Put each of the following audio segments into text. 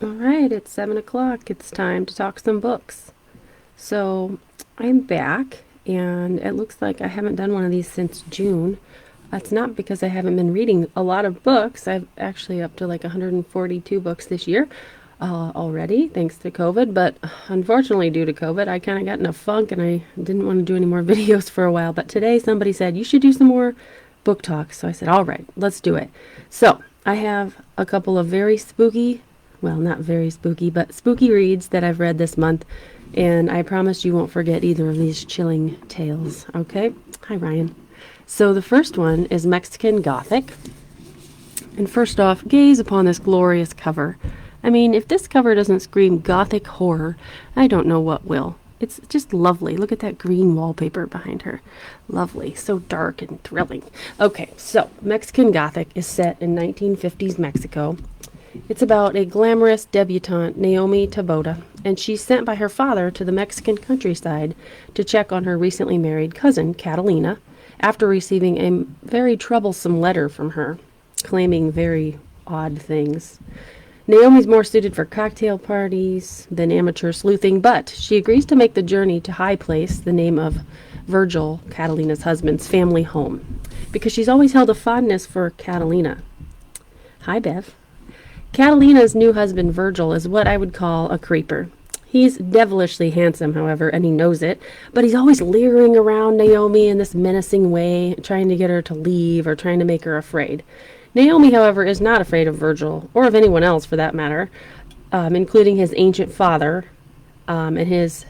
All right, it's 7 o'clock. It's time to talk some books. So I'm back, and it looks like I haven't done one of these since June. That's not because I haven't been reading a lot of books. I've actually up to like 142 books this year already, thanks to COVID. But unfortunately, due to COVID, I kind of got in a funk and I didn't want to do any more videos for a while. But today somebody said, you should do some more book talks. So I said, all right, let's do it. So I have a couple of very spooky, well, not very spooky, but spooky reads that I've read this month. And I promise you won't forget either of these chilling tales, okay? Hi, Ryan. So the first one is Mexican Gothic. And first off, gaze upon this glorious cover. I mean, if this cover doesn't scream Gothic horror, I don't know what will. It's just lovely. Look at that green wallpaper behind her. Lovely. So dark and thrilling. Okay, so Mexican Gothic is set in 1950s Mexico. It's about a glamorous debutante, Naomi Taboada, and she's sent by her father to the Mexican countryside to check on her recently married cousin, Catalina, after receiving a very troublesome letter from her, claiming very odd things. Naomi's more suited for cocktail parties than amateur sleuthing, but she agrees to make the journey to High Place, the name of Virgil, Catalina's husband's family home, because she's always held a fondness for Catalina. Hi, Bev. Catalina's new husband, Virgil, is what I would call a creeper. He's devilishly handsome, however, and he knows it, but he's always leering around Naomi in this menacing way, trying to get her to leave or trying to make her afraid. Naomi, however, is not afraid of Virgil, or of anyone else for that matter, including his ancient father, and his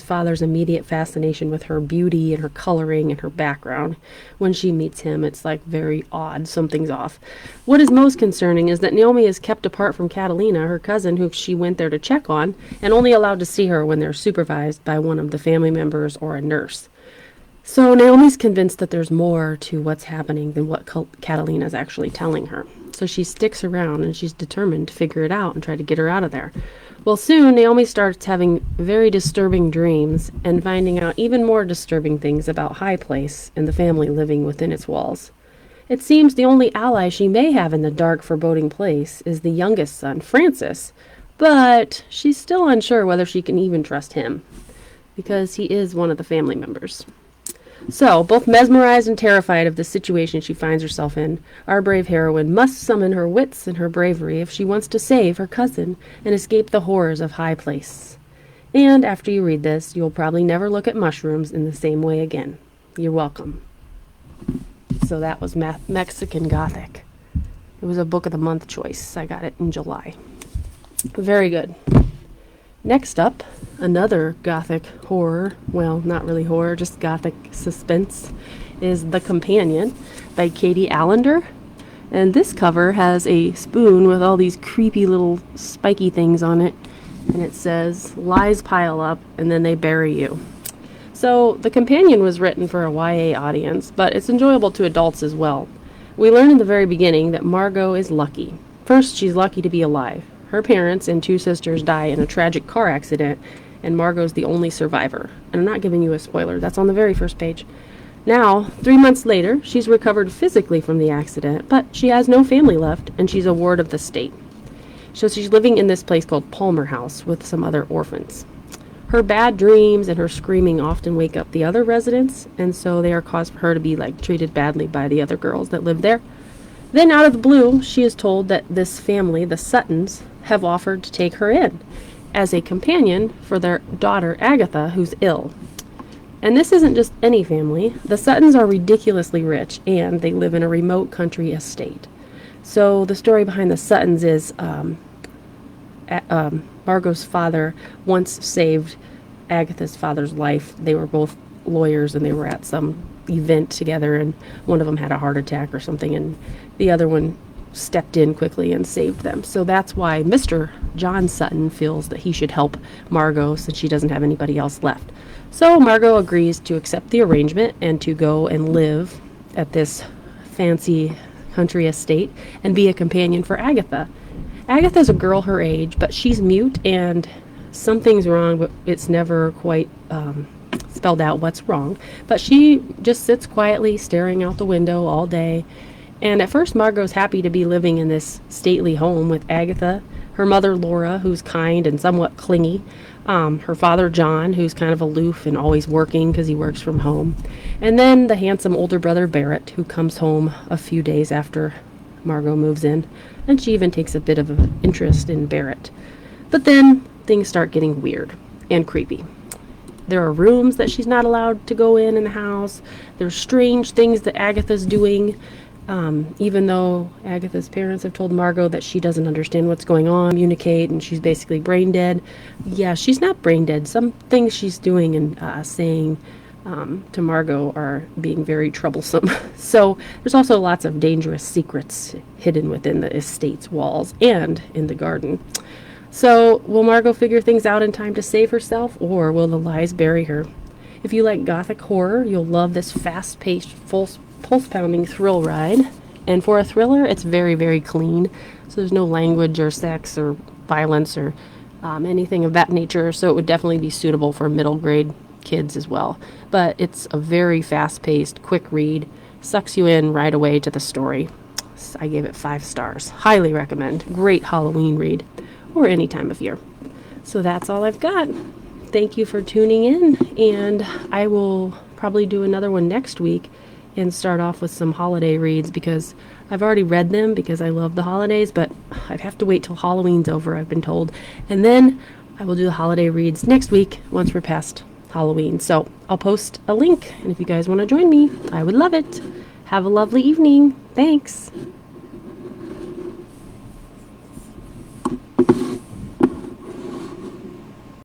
father's immediate fascination with her beauty and her coloring and her background. When she meets him, it's like very odd. Something's off. What is most concerning is that Naomi is kept apart from Catalina, her cousin, who she went there to check on, and only allowed to see her when they're supervised by one of the family members or a nurse. So Naomi's convinced that there's more to what's happening than what Catalina's actually telling her. So she sticks around and she's determined to figure it out and try to get her out of there. Well, soon Naomi starts having very disturbing dreams and finding out even more disturbing things about High Place and the family living within its walls. It seems the only ally she may have in the dark, foreboding place is the youngest son, Francis, but she's still unsure whether she can even trust him, because he is one of the family members. So, both mesmerized and terrified of the situation she finds herself in, our brave heroine must summon her wits and her bravery if she wants to save her cousin and escape the horrors of High Place. And after you read this, you'll probably never look at mushrooms in the same way again. You're welcome. So that was Mexican Gothic. It was a Book of the Month choice. I got it in July. Very good. Next up, another Gothic horror, well, not really horror, just Gothic suspense, is The Companion by Katie Alender. And this cover has a spoon with all these creepy little spiky things on it. And it says, lies pile up and then they bury you. So The Companion was written for a YA audience, but it's enjoyable to adults as well. We learn in the very beginning that Margot is lucky. First, she's lucky to be alive. Her parents and two sisters die in a tragic car accident, and Margot's the only survivor. And I'm not giving you a spoiler, that's on the very first page. Now, 3 months later, she's recovered physically from the accident, but she has no family left, and she's a ward of the state. So she's living in this place called Palmer House with some other orphans. Her bad dreams and her screaming often wake up the other residents, and so they are cause for her to be treated badly by the other girls that live there. Then, out of the blue, she is told that this family, the Suttons, have offered to take her in as a companion for their daughter, Agatha, who's ill. And this isn't just any family. The Suttons are ridiculously rich, and they live in a remote country estate. So the story behind the Suttons is Margot's father once saved Agatha's father's life. They were both lawyers, and they were at some event together, and one of them had a heart attack or something, and the other one stepped in quickly and saved them. So that's why Mr. John Sutton feels that he should help Margot since she doesn't have anybody else left. So Margot agrees to accept the arrangement and to go and live at this fancy country estate and be a companion for Agatha. Agatha's a girl her age, but she's mute and something's wrong, but it's never quite spelled out what's wrong. But she just sits quietly staring out the window all day. And at first, Margot's happy to be living in this stately home with Agatha, Her mother, Laura, who's kind and somewhat clingy. Her father, John, who's kind of aloof and always working because he works from home. And then the handsome older brother, Barrett, who comes home a few days after Margot moves in. And she even takes a bit of an interest in Barrett. But then things start getting weird and creepy. There are rooms that she's not allowed to go in the house. There's strange things that Agatha's doing. Even though Agatha's parents have told Margot that she doesn't understand what's going on, communicate, and she's basically brain dead. Yeah, she's not brain dead. Some things she's doing and saying to Margot are being very troublesome. So there's also lots of dangerous secrets hidden within the estate's walls and in the garden. So will Margot figure things out in time to save herself, or will the lies bury her? If you like Gothic horror, you'll love this fast-paced, pulse-pounding thrill ride. And for a thriller, it's very, very clean. So there's no language or sex or violence or anything of that nature. So it would definitely be suitable for middle grade kids as well. But it's a very fast-paced, quick read. Sucks you in right away to the story. I gave it 5 stars. Highly recommend. Great Halloween read. Or any time of year. So that's all I've got. Thank you for tuning in. And I will probably do another one next week and start off with some holiday reads because I've already read them because I love the holidays, but I'd have to wait till Halloween's over, I've been told. And then I will do the holiday reads next week once we're past Halloween. So I'll post a link, and if you guys want to join me, I would love it. Have a lovely evening. Thanks.